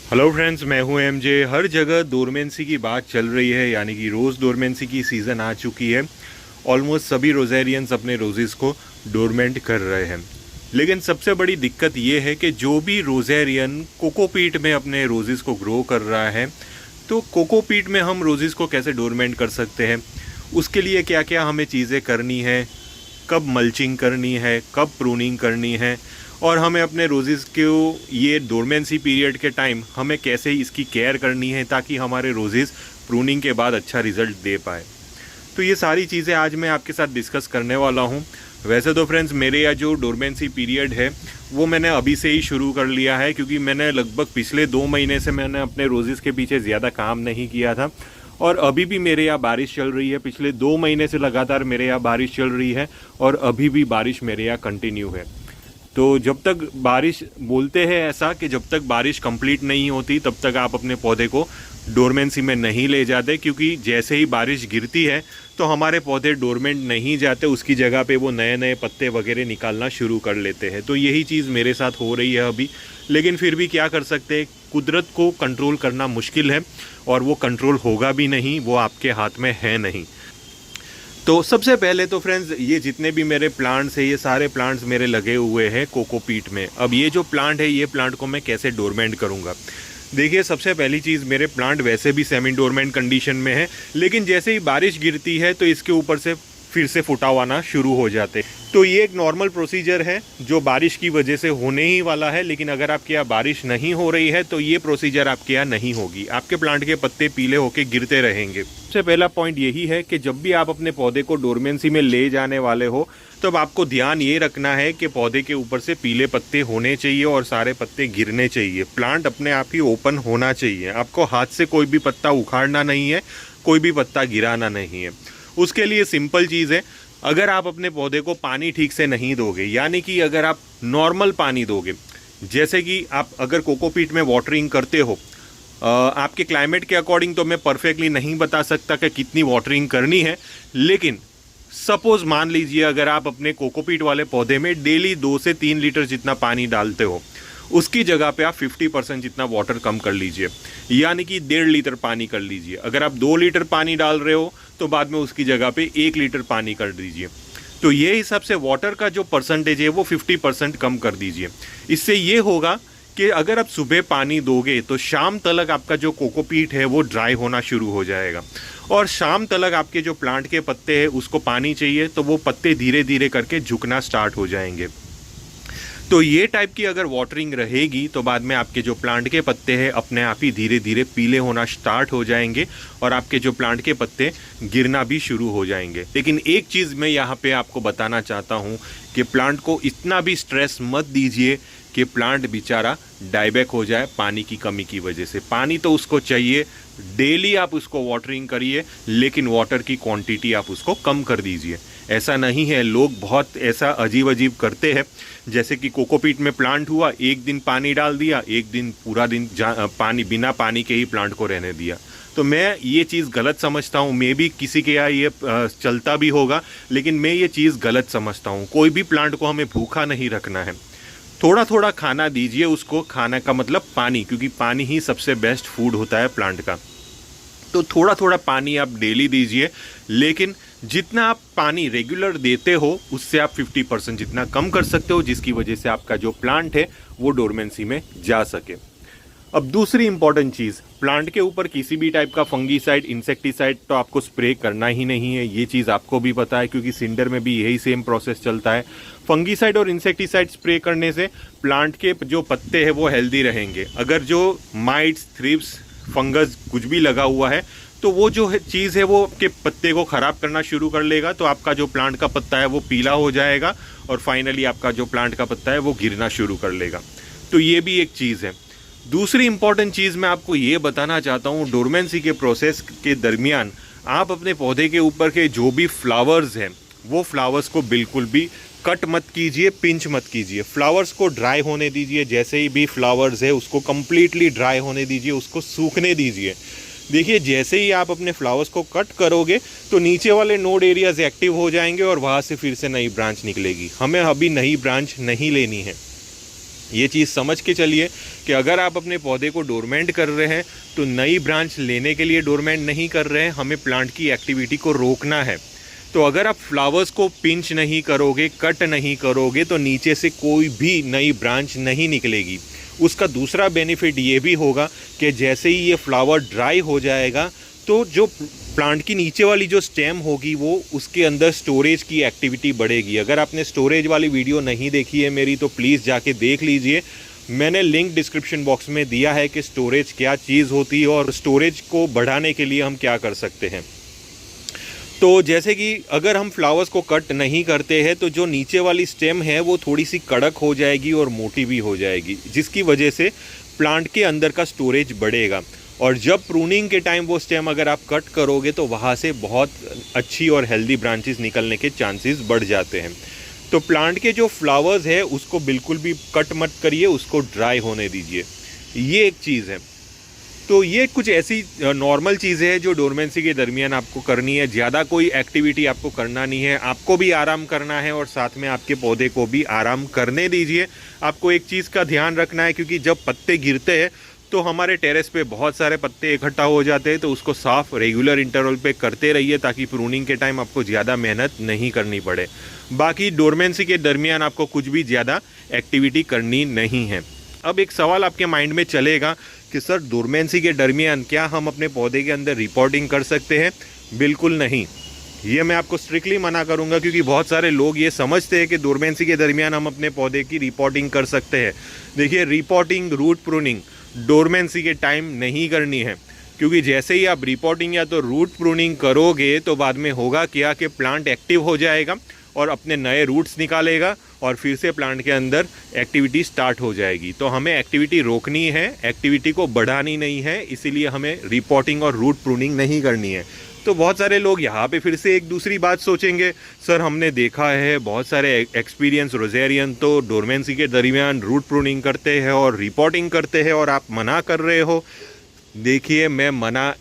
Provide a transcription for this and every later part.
Hello friends, मैं हूं MJ. हर जगह डोरमेंसी की बात चल रही है, यानी कि रोज़ डोरमेंसी की सीज़न आ चुकी है। ऑलमोस्ट सभी रोजेरियंस अपने रोजेज़ को डोरमेंट कर रहे हैं। लेकिन सबसे बड़ी दिक्कत ये है कि जो भी रोजेरियन कोकोपीट में अपने रोजेज़ को ग्रो कर रहा है, तो कोकोपीट में हम रोजेज़ को कैसे डोरमेंट कर सकते हैं, उसके लिए क्या क्या हमें चीज़ें करनी है, कब मल्चिंग करनी है, कब प्रूनिंग करनी है, और हमें अपने रोज़ेज़ को ये डोरमेंसी पीरियड के टाइम हमें कैसे इसकी केयर करनी है ताकि हमारे रोज़ेज़ प्रूनिंग के बाद अच्छा रिज़ल्ट दे पाए। तो ये सारी चीज़ें आज मैं आपके साथ डिस्कस करने वाला हूँ। वैसे तो फ्रेंड्स, मेरे यहाँ जो डोरमेंसी पीरियड है वो मैंने अभी से ही शुरू कर लिया है, क्योंकि मैंने लगभग पिछले 2 महीने से मैंने अपने रोज़ेज़ के पीछे ज़्यादा काम नहीं किया था। और अभी भी मेरे यहाँ बारिश चल रही है। पिछले 2 महीने से लगातार मेरे यहाँ बारिश चल रही है और अभी भी बारिश मेरे यहाँ कंटिन्यू है। तो जब तक बारिश, बोलते हैं ऐसा कि जब तक बारिश कंप्लीट नहीं होती तब तक आप अपने पौधे को डोरमेंसी में नहीं ले जाते, क्योंकि जैसे ही बारिश गिरती है तो हमारे पौधे डोरमेंट नहीं जाते, उसकी जगह पे वो नए नए पत्ते वगैरह निकालना शुरू कर लेते हैं। तो यही चीज़ मेरे साथ हो रही है अभी। लेकिन फिर भी क्या कर सकते हैं, कुदरत को कंट्रोल करना मुश्किल है और वो कंट्रोल होगा भी नहीं, वो आपके हाथ में है नहीं। तो सबसे पहले तो फ्रेंड्स, ये जितने भी मेरे प्लांट्स हैं, ये सारे प्लांट्स मेरे लगे हुए हैं कोकोपीट में। अब ये जो प्लांट है, ये प्लांट को मैं कैसे डोरमेंट करूँगा। देखिए, सबसे पहली चीज़, मेरे प्लांट वैसे भी सेमी डोरमेंट कंडीशन में है, लेकिन जैसे ही बारिश गिरती है तो इसके ऊपर से फिर से फुटाव आना शुरू हो जाते। तो ये एक नॉर्मल प्रोसीजर है जो बारिश की वजह से होने ही वाला है। लेकिन अगर आपके यहाँ बारिश नहीं हो रही है तो ये प्रोसीजर आपके यहाँ नहीं होगी, आपके प्लांट के पत्ते पीले होकर गिरते रहेंगे। सबसे पहला पॉइंट यही है कि जब भी आप अपने पौधे को डोरमेंसी में ले जाने वाले हो, तब आपको ध्यान ये रखना है कि पौधे के ऊपर से पीले पत्ते होने चाहिए और सारे पत्ते गिरने चाहिए। प्लांट अपने आप ही ओपन होना चाहिए। आपको हाथ से कोई भी पत्ता उखाड़ना नहीं है, कोई भी पत्ता गिराना नहीं है। उसके लिए सिंपल चीज़ है, अगर आप अपने पौधे को पानी ठीक से नहीं दोगे, यानी कि अगर आप नॉर्मल पानी दोगे, जैसे कि आप अगर कोकोपीट में वाटरिंग करते हो, आपके क्लाइमेट के अकॉर्डिंग तो मैं परफेक्टली नहीं बता सकता कि कितनी वाटरिंग करनी है, लेकिन सपोज मान लीजिए अगर आप अपने कोकोपीट वाले पौधे में डेली 2 से 3 लीटर जितना पानी डालते हो, उसकी जगह पे आप 50% जितना वाटर कम कर लीजिए, यानी कि 1.5 लीटर पानी कर लीजिए। अगर आप 2 लीटर पानी डाल रहे हो तो बाद में उसकी जगह पे 1 लीटर पानी कर दीजिए। तो ये हिसाब से वाटर का जो परसेंटेज है वो 50% कम कर दीजिए। इससे ये होगा कि अगर आप सुबह पानी दोगे तो शाम तक आपका जो कोकोपीट है वो ड्राई होना शुरू हो जाएगा, और शाम तक आपके जो प्लांट के पत्ते हैं उसको पानी चाहिए, तो वो पत्ते धीरे धीरे करके झुकना स्टार्ट हो जाएंगे। तो ये टाइप की अगर वाटरिंग रहेगी तो बाद में आपके जो प्लांट के पत्ते हैं अपने आप ही धीरे धीरे पीले होना स्टार्ट हो जाएंगे और आपके जो प्लांट के पत्ते गिरना भी शुरू हो जाएंगे। लेकिन एक चीज़ मैं यहाँ पे आपको बताना चाहता हूँ कि प्लांट को इतना भी स्ट्रेस मत दीजिए कि प्लांट बेचारा डाइबैक हो जाए पानी की कमी की वजह से। पानी तो उसको चाहिए, डेली आप उसको वाटरिंग करिए, लेकिन वाटर की क्वांटिटी आप उसको कम कर दीजिए। ऐसा नहीं है, लोग बहुत ऐसा अजीब अजीब करते हैं, जैसे कि कोकोपीट में प्लांट हुआ, एक दिन पानी डाल दिया, एक दिन पूरा दिन पानी, बिना पानी के ही प्लांट को रहने दिया। तो मैं ये चीज़ गलत समझता हूँ। मे भी किसी के यहाँ ये चलता भी होगा, लेकिन मैं ये चीज़ गलत समझता हूँ। कोई भी प्लांट को हमें भूखा नहीं रखना है। थोड़ा थोड़ा खाना दीजिए उसको, खाना का मतलब पानी, क्योंकि पानी ही सबसे बेस्ट फूड होता है प्लांट का। तो थोड़ा थोड़ा पानी आप डेली दीजिए, लेकिन जितना आप पानी रेगुलर देते हो उससे आप 50% जितना कम कर सकते हो, जिसकी वजह से आपका जो प्लांट है वो डोरमेंसी में जा सके। अब दूसरी इंपॉर्टेंट चीज़, प्लांट के ऊपर किसी भी टाइप का फंगीसाइड, इंसेक्टिसाइड तो आपको स्प्रे करना ही नहीं है। ये चीज़ आपको भी पता है, क्योंकि सिंडर में भी यही सेम प्रोसेस चलता है। फंगीसाइड और इंसेक्टिसाइड स्प्रे करने से प्लांट के जो पत्ते हैं वो हेल्दी रहेंगे। अगर जो माइट्स, थ्रिप्स, फंगस कुछ भी लगा हुआ है तो वो जो चीज़ है वो आपके पत्ते को ख़राब करना शुरू कर लेगा, तो आपका जो प्लांट का पत्ता है वो पीला हो जाएगा और फाइनली आपका जो प्लांट का पत्ता है वो गिरना शुरू कर लेगा। तो ये भी एक चीज़ है। दूसरी इंपॉर्टेंट चीज़ मैं आपको ये बताना चाहता हूँ, डोरमेंसी के प्रोसेस के दरमियान आप अपने पौधे के ऊपर के जो भी फ्लावर्स हैं वो फ्लावर्स को बिल्कुल भी कट मत कीजिए, पिंच मत कीजिए। फ्लावर्स को ड्राई होने दीजिए। जैसे ही भी फ्लावर्स है उसको कम्प्लीटली ड्राई होने दीजिए, उसको सूखने दीजिए। देखिए, जैसे ही आप अपने फ्लावर्स को कट करोगे तो नीचे वाले नोड एरियाज एक्टिव हो जाएंगे और वहाँ से फिर से नई ब्रांच निकलेगी। हमें अभी नई ब्रांच नहीं लेनी है। ये चीज़ समझ के चलिए कि अगर आप अपने पौधे को डोरमेंट कर रहे हैं तो नई ब्रांच लेने के लिए डोरमेंट नहीं कर रहे हैं, हमें प्लांट की एक्टिविटी को रोकना है। तो अगर आप फ्लावर्स को पिंच नहीं करोगे, कट नहीं करोगे, तो नीचे से कोई भी नई ब्रांच नहीं निकलेगी। उसका दूसरा बेनिफिट ये भी होगा कि जैसे ही ये फ्लावर ड्राई हो जाएगा तो जो प्लांट की नीचे वाली जो स्टेम होगी वो उसके अंदर स्टोरेज की एक्टिविटी बढ़ेगी। अगर आपने स्टोरेज वाली वीडियो नहीं देखी है मेरी तो प्लीज़ जाके देख लीजिए। मैंने लिंक डिस्क्रिप्शन बॉक्स में दिया है कि स्टोरेज क्या चीज़ होती है और स्टोरेज को बढ़ाने के लिए हम क्या कर सकते हैं। तो जैसे कि अगर हम फ्लावर्स को कट नहीं करते हैं तो जो नीचे वाली स्टेम है वो थोड़ी सी कड़क हो जाएगी और मोटी भी हो जाएगी, जिसकी वजह से प्लांट के अंदर का स्टोरेज बढ़ेगा। और जब प्रूनिंग के टाइम वो स्टेम अगर आप कट करोगे तो वहाँ से बहुत अच्छी और हेल्दी ब्रांचेस निकलने के चांसेस बढ़ जाते हैं। तो प्लांट के जो फ्लावर्स है उसको बिल्कुल भी कट मत करिए, उसको ड्राई होने दीजिए। ये एक चीज़ है। तो ये कुछ ऐसी नॉर्मल चीज़ें हैं जो डोरमेंसी के दरमियान आपको करनी है। ज़्यादा कोई एक्टिविटी आपको करना नहीं है, आपको भी आराम करना है और साथ में आपके पौधे को भी आराम करने दीजिए। आपको एक चीज़ का ध्यान रखना है, क्योंकि जब पत्ते गिरते हैं तो हमारे टेरेस पे बहुत सारे पत्ते इकट्ठा हो जाते हैं, तो उसको साफ रेगुलर इंटरवल पे करते रहिए ताकि प्रूनिंग के टाइम आपको ज़्यादा मेहनत नहीं करनी पड़े। बाकी डोरमेंसी के दरमियान आपको कुछ भी ज़्यादा एक्टिविटी करनी नहीं है। अब एक सवाल आपके माइंड में चलेगा कि सर डोरमेंसी के दरमियान क्या हम अपने पौधे के अंदर रिपोर्टिंग कर सकते हैं? बिल्कुल नहीं, ये मैं आपको स्ट्रिक्टली मना करूंगा, क्योंकि बहुत सारे लोग ये समझते हैं कि डोरमेंसी के दरमियान हम अपने पौधे की रिपोर्टिंग कर सकते हैं। देखिए, रिपोर्टिंग, रूट प्रूनिंग डोरमेंसी के टाइम नहीं करनी है, क्योंकि जैसे ही आप रिपोर्टिंग या तो रूट प्रूनिंग करोगे तो बाद में होगा क्या कि प्लांट एक्टिव हो जाएगा और अपने नए रूट्स निकालेगा और फिर से प्लांट के अंदर एक्टिविटी स्टार्ट हो जाएगी। तो हमें एक्टिविटी रोकनी है, एक्टिविटी को बढ़ानी नहीं है, इसीलिए हमें रिपोर्टिंग और रूट प्रूनिंग नहीं करनी है। तो बहुत सारे लोग यहाँ पे फिर से एक दूसरी बात सोचेंगे, सर हमने देखा है बहुत सारे एक्सपीरियंस रोजेरियन तो डोरमेंसी के दरमियान रूट प्रूनिंग करते हैं और रिपोर्टिंग करते हैं और आप मना कर रहे हो। देखिए, मैं मना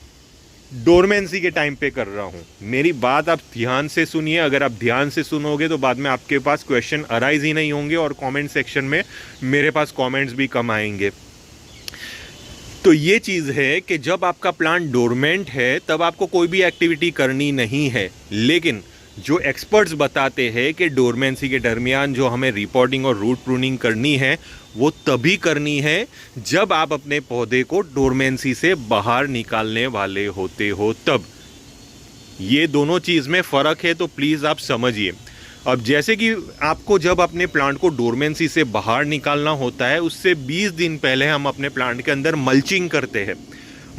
डोरमेंसी के टाइम पे कर रहा हूँ। मेरी बात आप ध्यान से सुनिए। अगर आप ध्यान से सुनोगे तो बाद में आपके पास क्वेश्चन अराइज ही नहीं होंगे और कमेंट सेक्शन में मेरे पास कमेंट्स भी कम आएंगे। तो ये चीज़ है कि जब आपका प्लांट डोरमेंट है तब आपको कोई भी एक्टिविटी करनी नहीं है, लेकिन जो एक्सपर्ट्स बताते हैं कि डोरमेंसी के दरमियान जो हमें रिपोर्टिंग और रूट प्रूनिंग करनी है वो तभी करनी है जब आप अपने पौधे को डोरमेंसी से बाहर निकालने वाले होते हो तब। ये दोनों चीज़ में फ़र्क है, तो प्लीज़ आप समझिए। अब जैसे कि आपको जब अपने प्लांट को डोरमेंसी से बाहर निकालना होता है उससे 20 दिन पहले हम अपने प्लांट के अंदर मल्चिंग करते हैं।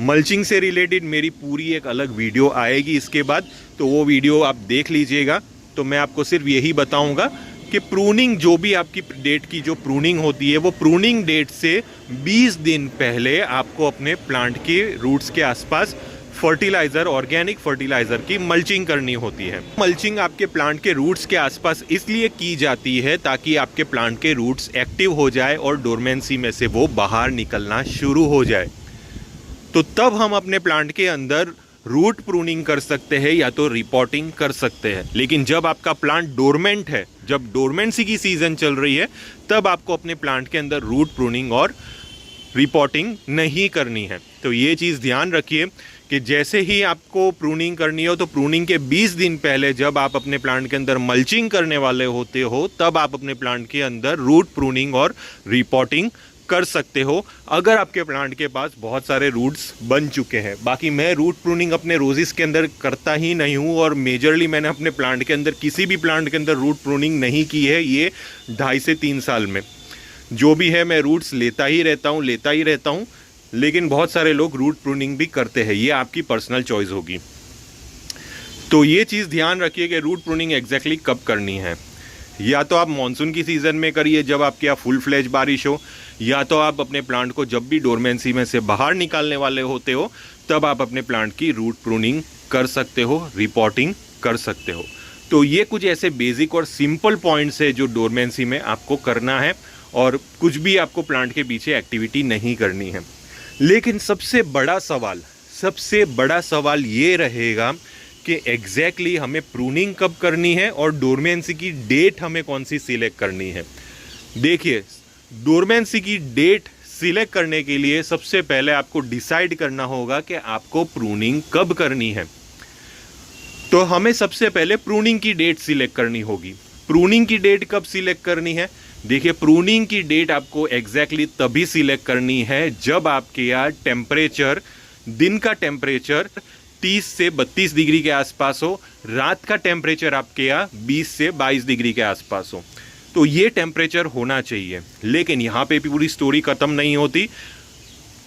मल्चिंग से रिलेटेड मेरी पूरी एक अलग वीडियो आएगी इसके बाद, तो वो वीडियो आप देख लीजिएगा। तो मैं आपको सिर्फ यही बताऊंगा कि प्रूनिंग, जो भी आपकी डेट की जो प्रूनिंग होती है वो प्रूनिंग डेट से 20 दिन पहले आपको अपने प्लांट के रूट्स के आसपास फर्टिलाइज़र, ऑर्गेनिक फर्टिलाइज़र की मल्चिंग करनी होती है। मल्चिंग आपके प्लांट के रूट्स के आसपास इसलिए की जाती है ताकि आपके प्लांट के रूट्स एक्टिव हो जाए और डोरमेंसी में से वो बाहर निकलना शुरू हो जाए। तो तब हम अपने प्लांट के अंदर रूट प्रूनिंग कर सकते हैं या तो रिपोर्टिंग कर सकते हैं। लेकिन जब आपका प्लांट डोरमेंट है, जब डोरमेंसी की सीज़न चल रही है, तब आपको अपने प्लांट के अंदर रूट प्रूनिंग और रिपोर्टिंग नहीं करनी है। तो ये चीज़ ध्यान रखिए कि जैसे ही आपको प्रूनिंग करनी हो तो प्रूनिंग के 20 दिन पहले जब आप अपने प्लांट के अंदर मल्चिंग करने वाले होते हो तब आप अपने प्लांट के अंदर रूट प्रूनिंग और रिपोर्टिंग कर सकते हो, अगर आपके प्लांट के पास बहुत सारे रूट्स बन चुके हैं। बाकी मैं रूट प्रूनिंग अपने रोजेस के अंदर करता ही नहीं हूँ और मेजरली मैंने अपने प्लांट के अंदर किसी भी प्लांट के अंदर रूट प्रूनिंग नहीं की है ये 2.5 से 3 साल में। जो भी है मैं रूट्स लेता ही रहता हूँ, लेकिन बहुत सारे लोग रूट प्रूनिंग भी करते हैं, ये आपकी पर्सनल चॉइस होगी। तो ये चीज़ ध्यान रखिए कि रूट प्रूनिंग एग्जैक्टली कब करनी है। या तो आप मानसून की सीज़न में करिए जब आपके यहाँ फुल फ्लेज बारिश हो, या तो आप अपने प्लांट को जब भी डोरमेंसी में से बाहर निकालने वाले होते हो तब आप अपने प्लांट की रूट प्रूनिंग कर सकते हो, रिपोर्टिंग कर सकते हो। तो ये कुछ ऐसे बेसिक और सिंपल पॉइंट्स है जो डोरमेंसी में आपको करना है और कुछ भी आपको प्लांट के पीछे एक्टिविटी नहीं करनी है। लेकिन सबसे बड़ा सवाल ये रहेगा कि एग्जैक्टली हमें प्रूनिंग कब करनी है और डोरमेंसी की डेट हमें कौन सी सिलेक्ट करनी है। देखिए, डोरमेंसी की डेट सिलेक्ट करने के लिए सबसे पहले आपको डिसाइड करना होगा कि आपको प्रूनिंग कब करनी है। तो हमें सबसे पहले प्रूनिंग की डेट सिलेक्ट करनी होगी। प्रूनिंग की डेट कब सिलेक्ट करनी है? देखिए, प्रूनिंग की डेट आपको एग्जैक्टली तभी सिलेक्ट करनी है जब आपके यहाँ टेम्परेचर, दिन का टेम्परेचर 30 से 32 डिग्री के आसपास हो, रात का टेम्परेचर आपके यहाँ 20 से 22 डिग्री के आसपास हो। तो ये टेम्परेचर होना चाहिए। लेकिन यहाँ पे पूरी स्टोरी ख़त्म नहीं होती।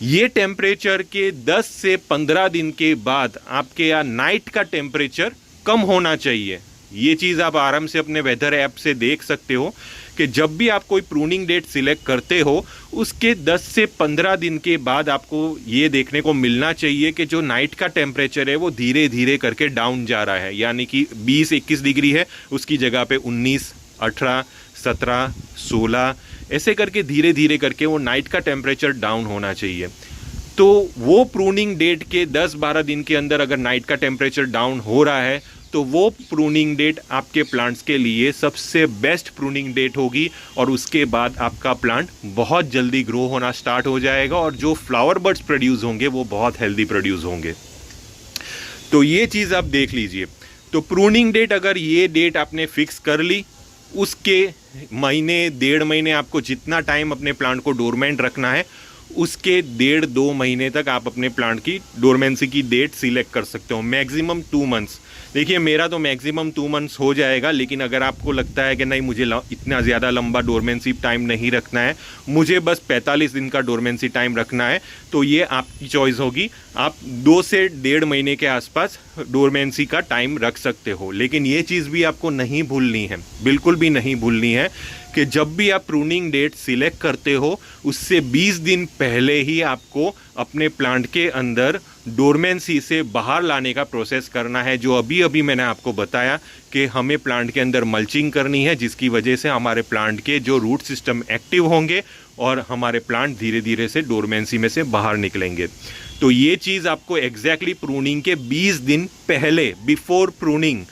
ये टेम्परेचर के 10 से 15 दिन के बाद आपके यहाँ नाइट का टेम्परेचर कम होना चाहिए। ये चीज़ आप आराम से अपने वेदर ऐप से देख सकते हो कि जब भी आप कोई प्रूनिंग डेट सिलेक्ट करते हो, उसके 10 से 15 दिन के बाद आपको ये देखने को मिलना चाहिए कि जो नाइट का टेम्परेचर है वो धीरे धीरे करके डाउन जा रहा है। यानी कि 20-21 डिग्री है, उसकी जगह पे 19, 18, 17, 16 ऐसे करके धीरे धीरे करके वो नाइट का टेम्परेचर डाउन होना चाहिए। तो वो प्रूनिंग डेट के 10-12 दिन के अंदर अगर नाइट का टेम्परेचर डाउन हो रहा है तो वो प्रूनिंग डेट आपके प्लांट्स के लिए सबसे बेस्ट प्रूनिंग डेट होगी, और उसके बाद आपका प्लांट बहुत जल्दी ग्रो होना स्टार्ट हो जाएगा और जो फ्लावर बड्स प्रोड्यूस होंगे वो बहुत हेल्दी प्रोड्यूस होंगे। तो ये चीज़ आप देख लीजिए। तो प्रूनिंग डेट अगर ये डेट आपने फिक्स कर ली, उसके महीने 1.5 महीने आपको जितना टाइम अपने प्लांट को डोरमेंट रखना है, उसके 1.5-2 महीने तक आप अपने प्लांट की डोरमेंसी की डेट सिलेक्ट कर सकते हो। Maximum 2 months. देखिए, मेरा तो मैक्सिमम 2 मंथ्स हो जाएगा, लेकिन अगर आपको लगता है कि नहीं मुझे इतना ज़्यादा लंबा डोरमेंसी टाइम नहीं रखना है, मुझे बस 45 दिन का डोरमेंसी टाइम रखना है, तो ये आपकी चॉइस होगी। आप 2 से 1.5 महीने के आसपास डोरमेंसी का टाइम रख सकते हो। लेकिन ये चीज़ भी आपको नहीं भूलनी है, बिल्कुल भी नहीं भूलनी है कि जब भी आप प्रूनिंग डेट सिलेक्ट करते हो, उससे 20 दिन पहले ही आपको अपने प्लांट के अंदर डोरमेंसी से बाहर लाने का प्रोसेस करना है। जो अभी अभी मैंने आपको बताया कि हमें प्लांट के अंदर मल्चिंग करनी है, जिसकी वजह से हमारे प्लांट के जो रूट सिस्टम एक्टिव होंगे और हमारे प्लांट धीरे धीरे से डोरमेंसी में से बाहर निकलेंगे। तो ये चीज़ आपको एग्जैक्टली प्रूनिंग के 20 दिन पहले, बिफोर प्रूनिंग,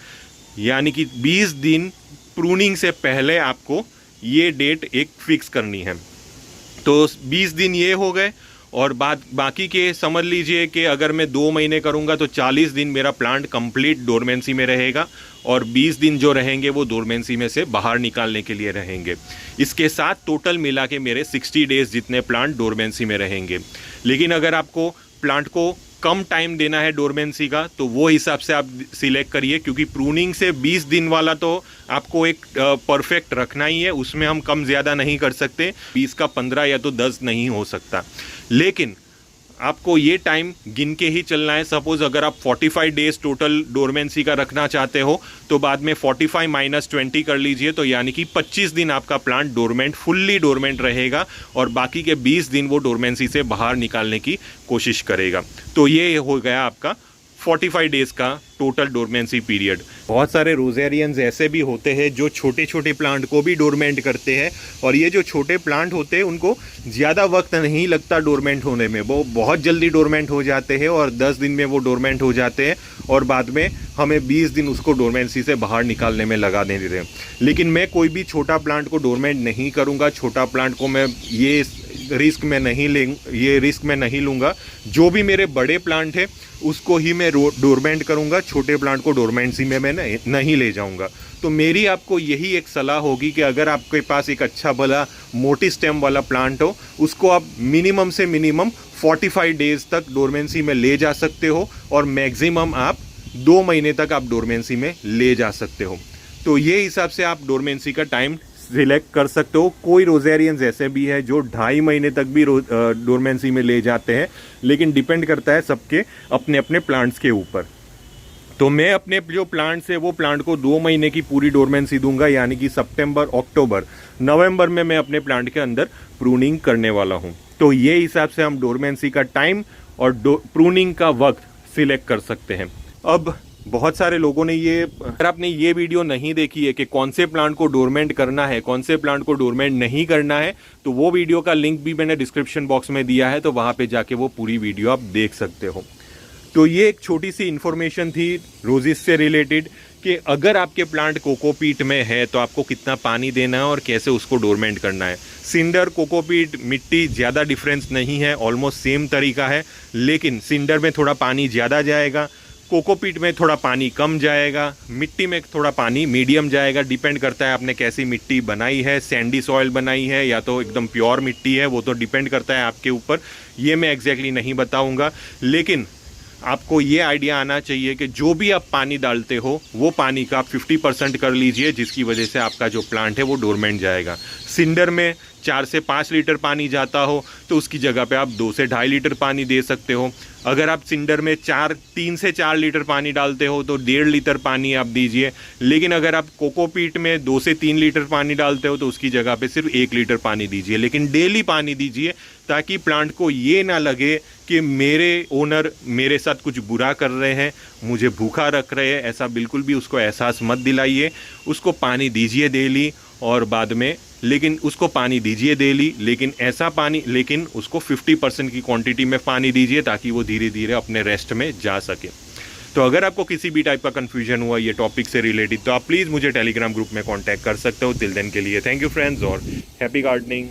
यानी कि 20 दिन प्रूनिंग से पहले आपको ये डेट एक फिक्स करनी है। तो 20 दिन ये हो गए, और बाकी के समझ लीजिए कि अगर मैं 2 महीने करूंगा तो 40 दिन मेरा प्लांट कंप्लीट डोरमेंसी में रहेगा, और 20 दिन जो रहेंगे वो डोरमेंसी में से बाहर निकालने के लिए रहेंगे। इसके साथ टोटल मिला के मेरे 60 डेज जितने प्लांट डोरमेंसी में रहेंगे। लेकिन अगर आपको प्लांट को कम टाइम देना है डोरमेंसी का, तो वो हिसाब से आप सिलेक्ट करिए, क्योंकि प्रूनिंग से 20 दिन वाला तो आपको एक परफेक्ट रखना ही है, उसमें हम कम ज़्यादा नहीं कर सकते। 20 का 15 या तो 10 नहीं हो सकता। लेकिन आपको ये टाइम गिन के ही चलना है। सपोज अगर आप 45 डेज टोटल डोरमेंसी का रखना चाहते हो, तो बाद में 45 - 20 कर लीजिए, तो यानी कि 25 दिन आपका प्लांट डोरमेंट, फुल्ली डोरमेंट रहेगा, और बाकी के 20 दिन वो डोरमेंसी से बाहर निकालने की कोशिश करेगा। तो ये हो गया आपका 45 डेज का टोटल डोरमेंसी पीरियड। बहुत सारे रोजेरियंस ऐसे भी होते हैं जो छोटे छोटे प्लांट को भी डोरमेंट करते हैं, और ये जो छोटे प्लांट होते हैं उनको ज़्यादा वक्त नहीं लगता डोरमेंट होने में, वो बहुत जल्दी डोरमेंट हो जाते हैं, और 10 दिन में वो डोरमेंट हो जाते हैं, और बाद में हमें 20 दिन उसको डोरमेंसी से बाहर निकालने में लगा दे रहे हैं। लेकिन मैं कोई भी छोटा प्लांट को डोरमेंट नहीं करूँगा। छोटा प्लांट को मैं ये रिस्क में नहीं लूँगा। जो भी मेरे बड़े प्लांट है उसको ही मैं डोरमेंट करूँगा, छोटे प्लांट को डोरमेंसी में मैं नहीं ले जाऊँगा। तो मेरी आपको यही एक सलाह होगी कि अगर आपके पास एक अच्छा भला मोटी स्टेम वाला प्लांट हो, उसको आप मिनिमम से मिनिमम 45 डेज तक डोरमेंसी में ले जा सकते हो, और मैक्सिमम आप 2 महीने तक आप डोरमेंसी में ले जा सकते हो। तो ये हिसाब से आप डोरमेंसी का टाइम सिलेक्ट कर सकते हो। कोई रोजेरियंस ऐसे भी है जो 2.5 महीने तक भी डोरमेंसी में ले जाते हैं, लेकिन डिपेंड करता है सबके अपने अपने प्लांट्स के ऊपर। तो मैं अपने जो प्लांट्स है वो प्लांट को 2 महीने की पूरी डोरमेंसी दूंगा, यानी कि सितंबर, अक्टूबर, नवंबर में मैं अपने प्लांट के अंदर प्रूनिंग करने वाला हूं। तो ये हिसाब से हम डोरमेंसी का टाइम और प्रूनिंग का वक्त सिलेक्ट कर सकते हैं। अब बहुत सारे लोगों ने अगर आपने ये वीडियो नहीं देखी है कि कौन से प्लांट को डोरमेंट करना है, कौन से प्लांट को डोरमेंट नहीं करना है, तो वो वीडियो का लिंक भी मैंने डिस्क्रिप्शन बॉक्स में दिया है, तो वहाँ पे जाके वो पूरी वीडियो आप देख सकते हो। तो ये एक छोटी सी इन्फॉर्मेशन थी रोजेस से रिलेटेड कि अगर आपके प्लांट कोकोपीट में है तो आपको कितना पानी देना है और कैसे उसको डोरमेंट करना है। सिंडर, कोकोपीट, मिट्टी ज़्यादा डिफरेंस नहीं है, ऑलमोस्ट सेम तरीका है, लेकिन सिंडर में थोड़ा पानी ज़्यादा जाएगा, कोकोपीट में थोड़ा पानी कम जाएगा, मिट्टी में थोड़ा पानी मीडियम जाएगा। डिपेंड करता है आपने कैसी मिट्टी बनाई है, सैंडी सॉइल बनाई है या तो एकदम प्योर मिट्टी है, वो तो डिपेंड करता है आपके ऊपर। ये मैं एग्जैक्टली नहीं बताऊंगा, लेकिन आपको ये आइडिया आना चाहिए कि जो भी आप पानी डालते हो वो पानी का आप 50% कर लीजिए, जिसकी वजह से आपका जो प्लांट है वो डोरमेंट जाएगा। सिंडर में 4 से 5 लीटर पानी जाता हो तो उसकी जगह पे आप 2 से 2.5 लीटर पानी दे सकते हो। अगर आप सिंडर में 3 से 4 लीटर पानी डालते हो तो 1.5 लीटर पानी आप दीजिए। लेकिन अगर आप कोकोपीट में 2 से 3 लीटर पानी डालते हो तो उसकी जगह पे सिर्फ 1 लीटर पानी दीजिए, लेकिन डेली पानी दीजिए, ताकि प्लांट को ये ना लगे कि मेरे ओनर मेरे साथ कुछ बुरा कर रहे हैं, मुझे भूखा रख रहे हैं। ऐसा बिल्कुल भी उसको एहसास मत दिलाइए। उसको पानी दीजिए डेली, और बाद में लेकिन उसको पानी दीजिए डेली, लेकिन ऐसा पानी, लेकिन उसको 50% की क्वांटिटी में पानी दीजिए, ताकि वो धीरे धीरे अपने रेस्ट में जा सके। तो अगर आपको किसी भी टाइप का कन्फ्यूजन हुआ ये टॉपिक से रिलेटेड, तो आप प्लीज़ मुझे टेलीग्राम ग्रुप में कांटेक्ट कर सकते हो। टिल देन के लिए थैंक यू फ्रेंड्स, और हैप्पी गार्डनिंग।